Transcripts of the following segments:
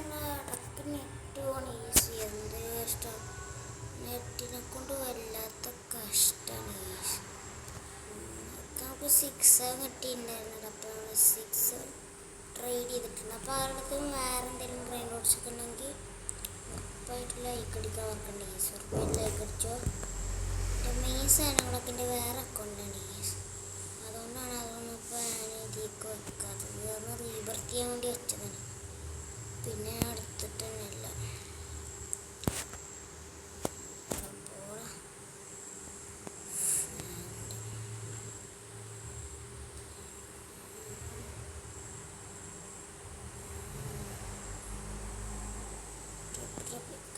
ഇടയ്ക്ക് net on easy എന്ത് കഷ്ടം. നെറ്റിനെ കൊണ്ട് വല്ലാത്ത കഷ്ടമാണ് ഈസി. നമുക്ക് 6 കിട്ടിയിട്ടുണ്ടായിരുന്നത്. അപ്പോൾ നമ്മൾ 6 ട്രേഡ് ചെയ്തിട്ടുണ്ട്. അപ്പോൾ ആരുടെ വേറെ എന്തെങ്കിലും ബ്രെയിൻ റോഡ്സ് ഒക്കെ ഉണ്ടെങ്കിൽ ഉറപ്പായിട്ട് ലൈക്ക് അടിക്കാൻ ഓർക്കണ്ട ഈസ്. ഉറപ്പായിട്ട് ലൈക്ക് അടിച്ചോ. എൻ്റെ മെയിൻ സാധനങ്ങളൊക്കെ എൻ്റെ വേറെ അക്കൗണ്ടാണ് ഈസ്. അതുകൊണ്ടാണ് അതൊന്നും ഇപ്പോൾ ഞാൻ ഇതിലേക്ക് വെക്കാത്തത്. കാരണം റീബർത്ത് ചെയ്യാൻ വേണ്ടി വെച്ചതാണ്. പിന്നെ ഞാൻ എടുത്തിട്ട് തന്നെയല്ല.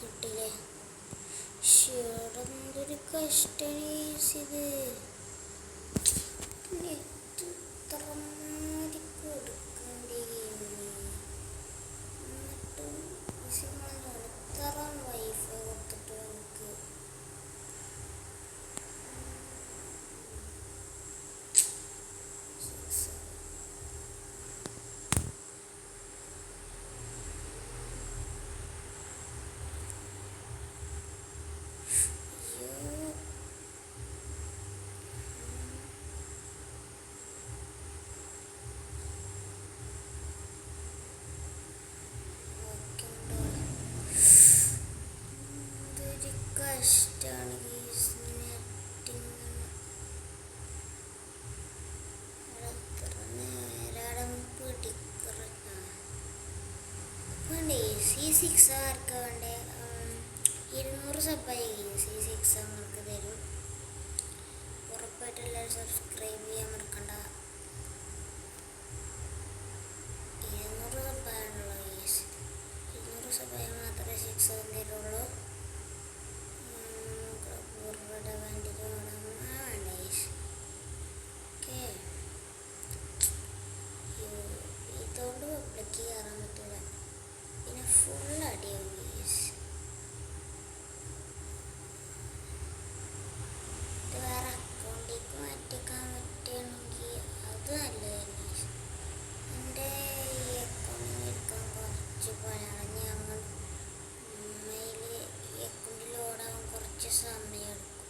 കിട്ടില്ലേ? എന്തൊരു കഷ്ടമാണ് ഇത്. നെറ്റ് ഇത്രമാതിരി കൊടുക്കണ്ടേ എന്നിട്ടും ഇത്ര വൈഫൈ കൊടുത്തിട്ട് നമുക്ക് കഷ്ടമാണ് C6 ആർക്കാ വേണ്ടേ? 200 സബ്ബായി C6 നമുക്ക് തരും. ഉറപ്പായിട്ട് എല്ലാവരും സബ്സ്ക്രൈബ് ചെയ്യാൻ മറക്കണ്ട. 200 സബ്ബാണല്ലോ. 200 സബ്ബായാൽ മാത്രമേ 6 തരുള്ളൂ. ഇതുകൊണ്ട് പബ്ലിക്ക് കയറാൻ പറ്റില്ല. പിന്നെ ഫുൾ അടിയാവും. ഇത് വേറെ അക്കൗണ്ടിലേക്ക് മാറ്റിക്കാൻ പറ്റുകയാണെങ്കിൽ അത് നല്ലതാണ്. എൻ്റെ ഈ അക്കൗണ്ടിൽ എടുക്കാൻ കുറച്ച് പണിയാണ്. ഞങ്ങൾ ഈ അക്കൗണ്ടിൽ ഓടാൻ കുറച്ച് സമയം എടുക്കും.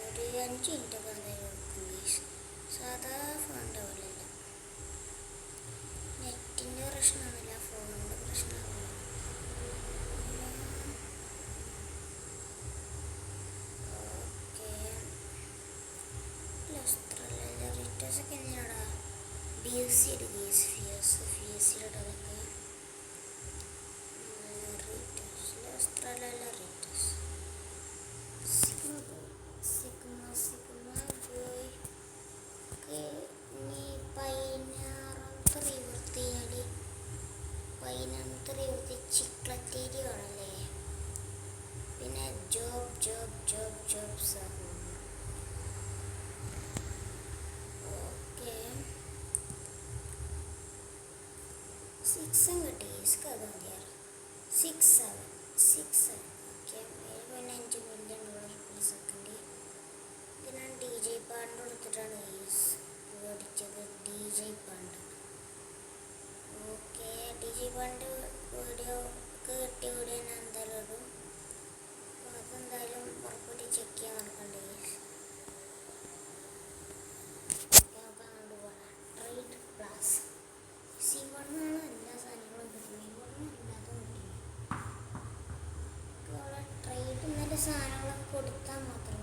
ഒരു 5 മിനിറ്റൊക്കെ എന്തായാലും എടുക്കും. സാധാ ഫോണിൻ്റെ പോലെയല്ല. നെറ്റിൻ്റെ പ്രശ്നമൊന്നുമില്ല, ഫോണിൻ്റെ പ്രശ്നമാണ്. ഓക്കെ റിറ്റേഴ്സൊക്കെ എങ്ങനെയാടാ? BSc എടുക്കുക. FSC ഇടതൊക്കെ റിറ്റേഴ്സ് ഓസ്ട്രേലിയയിലെ റിറ്റേഴ്സ് ഇനി 16ാമത്തെ റീവർത്ത് ചെയ്യാൽ 15ാമത്തെ റീവർത്ത് ചിക്ലത്തേരി വേണമല്ലേ? പിന്നെ ജോബ്സ് ഓക്കെ 6 കിട്ടി. അത് മതിയാറ്. 6 ഓക്കെ. 7.5 മില്യൺ $. സെക്കൻഡ്. ഇത് ഞാൻ DJ പാണ്ട് കൊടുത്തിട്ടാണ് മേടിച്ചത്. DJ പാണ്ട്. ഓക്കെ. DJ പാണ്ട് വീഡിയോ ഒക്കെ കിട്ടിയ വീഡിയോ ഞാൻ എന്തായാലും ഇടും. അപ്പോൾ അതെന്തായാലും ഉറപ്പായിട്ട് ചെക്ക് ചെയ്യാൻ നടക്കണ്ടേ. നമുക്ക് അങ്ങോട്ട് പോകാം. ട്രേഡ് പ്ലസ് C1 എല്ലാ സാധനങ്ങളും കിട്ടുന്നത്. ഇവിടുന്ന് ഇല്ലാതെ കിട്ടും. ട്രേഡ് ഇന്നലെ സാധനങ്ങളൊക്കെ കൊടുത്താൽ മാത്രമേ